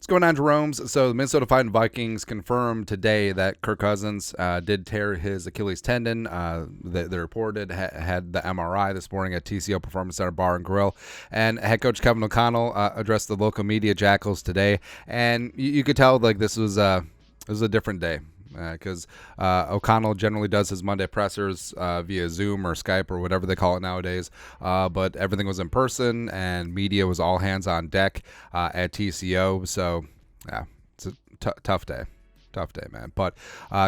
going on, Jerome's? So the Minnesota Fighting Vikings confirmed today that Kirk Cousins did tear his Achilles tendon. They reported had the MRI this morning at TCO Performance Center Bar and Grill. And head coach Kevin O'Connell addressed the local media jackals today. And you could tell like this was a different day. Because O'Connell generally does his Monday pressers via Zoom or Skype or whatever they call it nowadays. But everything was in person, and media was all hands on deck at TCO. So, yeah, it's a tough day. Tough day, man. But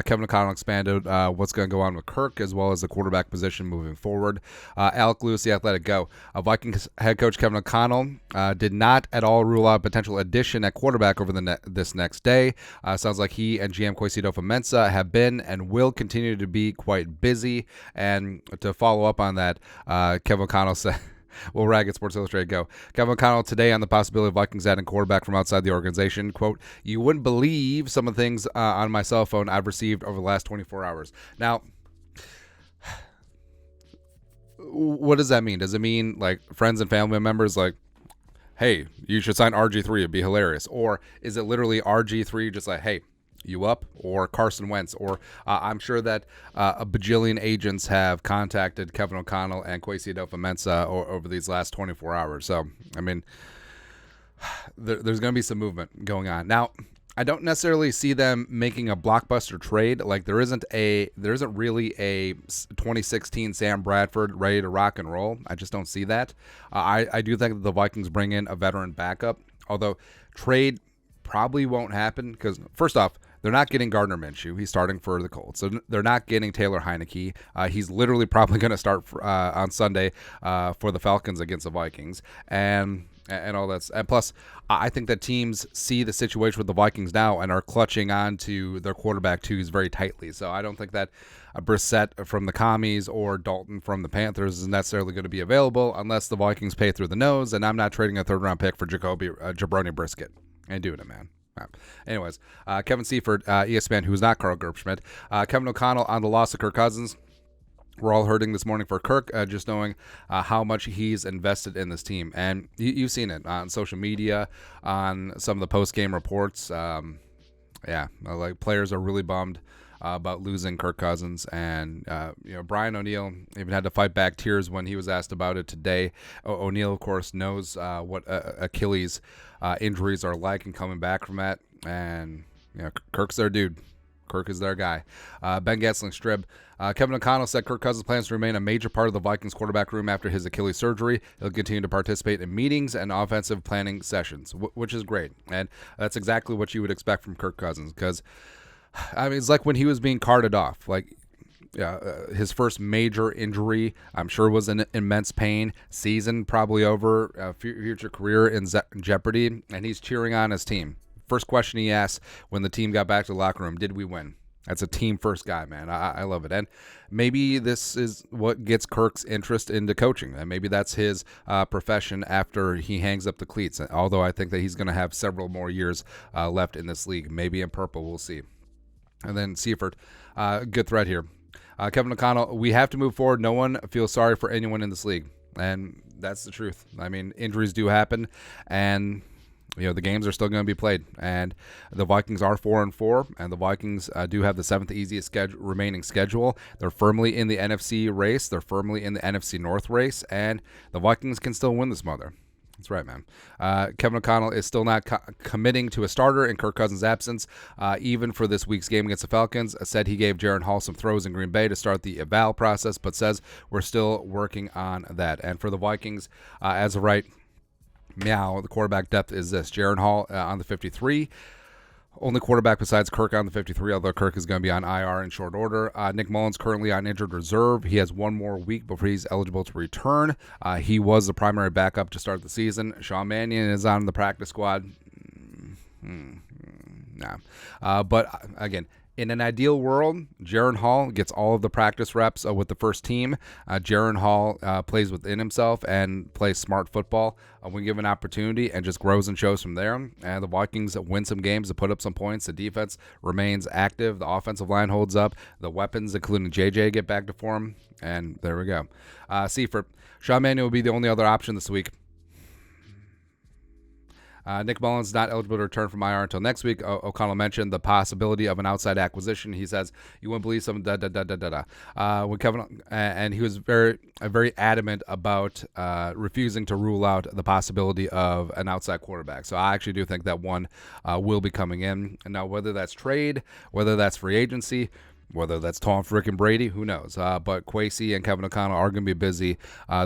Kevin O'Connell expanded what's going to go on with Kirk as well as the quarterback position moving forward. Alec Lewis, the Athletic, go. Vikings head coach Kevin O'Connell did not at all rule out potential addition at quarterback over this next day. Sounds like he and GM adofo-mensah have been and will continue to be quite busy. And to follow up on that, Kevin O'Connell said, well, Ragged Sports Illustrated, go. Kevin O'Connell today on the possibility of Vikings adding quarterback from outside the organization. Quote, you wouldn't believe some of the things on my cell phone I've received over the last 24 hours. Now, what does that mean? Does it mean like friends and family members like, hey, you should sign RG3, it'd be hilarious? Or is it literally RG3 just like, hey, you up? Or Carson Wentz? Or I'm sure that a bajillion agents have contacted Kevin O'Connell and Kwesi adofo-mensah over these last 24 hours. So, I mean, there's going to be some movement going on. Now, I don't necessarily see them making a blockbuster trade. Like there isn't really a 2016 Sam Bradford ready to rock and roll. I just don't see that. I do think that the Vikings bring in a veteran backup, although trade probably won't happen because first off, they're not getting Gardner Minshew. He's starting for the Colts. So they're not getting Taylor Heineke. He's literally probably going to start on Sunday for the Falcons against the Vikings. And all that. And plus, I think that teams see the situation with the Vikings now and are clutching on to their quarterback twos very tightly. So I don't think that a Brissett from the Commies or Dalton from the Panthers is necessarily going to be available unless the Vikings pay through the nose. And I'm not trading a third-round pick for Jabroni Brisket. Ain't doing it, man. Anyways, Kevin Seifert, ESPN, who's not Carl Gerbschmidt. Kevin O'Connell on the loss of Kirk Cousins. We're all hurting this morning for Kirk, just knowing how much he's invested in this team. And you've seen it on social media, on some of the post-game reports. Like players are really bummed about losing Kirk Cousins. And, Brian O'Neill even had to fight back tears when he was asked about it today. O'Neill, of course, knows what Achilles injuries are like and coming back from that. And, Kirk's their dude. Kirk is their guy. Ben Gatzling-Strib. Kevin O'Connell said Kirk Cousins plans to remain a major part of the Vikings quarterback room after his Achilles surgery. He'll continue to participate in meetings and offensive planning sessions, which is great. And that's exactly what you would expect from Kirk Cousins because, it's like when he was being carted off. Like, his first major injury, I'm sure, was in immense pain. Season probably over. Future career in jeopardy. And he's cheering on his team. First question he asked when the team got back to the locker room, did we win? That's a team-first guy, man. I love it. And maybe this is what gets Kirk's interest into coaching. And maybe that's his profession after he hangs up the cleats. Although I think that he's going to have several more years left in this league. Maybe in purple, we'll see. And then Seifert, good thread here. Kevin O'Connell, we have to move forward. No one feels sorry for anyone in this league. And that's the truth. I mean, injuries do happen. And the games are still going to be played, and the Vikings are 4-4, and the Vikings do have the seventh easiest remaining schedule. They're firmly in the NFC race. They're firmly in the NFC North race, and the Vikings can still win this mother. That's right, man. Kevin O'Connell is still not committing to a starter in Kirk Cousins' absence, even for this week's game against the Falcons. Said he gave Jaren Hall some throws in Green Bay to start the eval process, but says we're still working on that. And for the Vikings, as of right the quarterback depth is this. Jaren Hall on the 53. Only quarterback besides Kirk on the 53, although Kirk is going to be on IR in short order. Nick Mullins currently on injured reserve. He has one more week before he's eligible to return. He was the primary backup to start the season. Sean Mannion is on the practice squad. But again, in an ideal world, Jaren Hall gets all of the practice reps with the first team. Jaren Hall plays within himself and plays smart football when given opportunity and just grows and shows from there. And the Vikings win some games to put up some points. The defense remains active. The offensive line holds up. The weapons, including JJ, get back to form. And there we go. Seifert, Sean Mannion will be the only other option this week. Nick Mullins not eligible to return from IR until next week. O'Connell mentioned the possibility of an outside acquisition. He says, you wouldn't believe some when Kevin, and he was very adamant about refusing to rule out the possibility of an outside quarterback. So I actually do think that one will be coming in. And now whether that's trade, whether that's free agency, whether that's Tom frickin' Brady, who knows? But Kwesi and Kevin O'Connell are going to be busy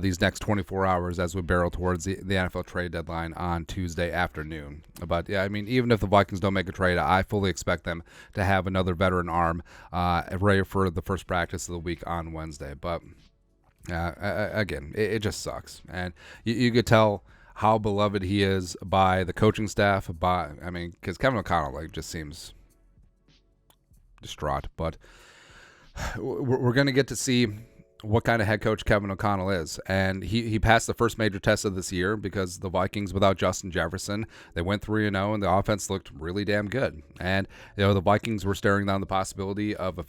these next 24 hours as we barrel towards the NFL trade deadline on Tuesday afternoon. But, yeah, I mean, even if the Vikings don't make a trade, I fully expect them to have another veteran arm ready for the first practice of the week on Wednesday. But, again, it just sucks. And you could tell how beloved he is by the coaching staff. Because Kevin O'Connell just seems distraught, but we're going to get to see what kind of head coach Kevin O'Connell is. And he passed the first major test of this year because the Vikings, without Justin Jefferson, they went 3-0 and the offense looked really damn good. And the Vikings were staring down the possibility of a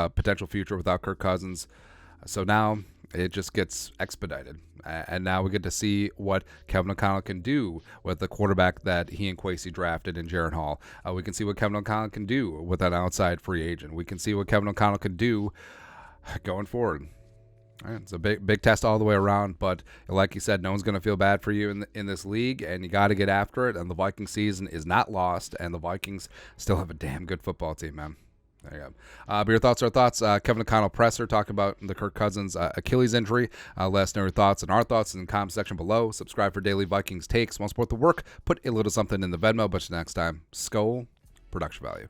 potential future without Kirk Cousins. So now it just gets expedited. And now we get to see what Kevin O'Connell can do with the quarterback that he and Kwesi drafted in Jaron Hall. We can see what Kevin O'Connell can do with an outside free agent. We can see what Kevin O'Connell can do going forward. All right, it's a big test all the way around, but like you said, no one's going to feel bad for you in this league, and you got to get after it. And the Viking season is not lost, and the Vikings still have a damn good football team, man. There you go. But your thoughts are thoughts. Kevin O'Connell presser talking about the Kirk Cousins Achilles injury. Let us know your thoughts and our thoughts in the comment section below. Subscribe for daily Vikings takes. Want to support the work? Put a little something in the Venmo. But next time, Skol, production value.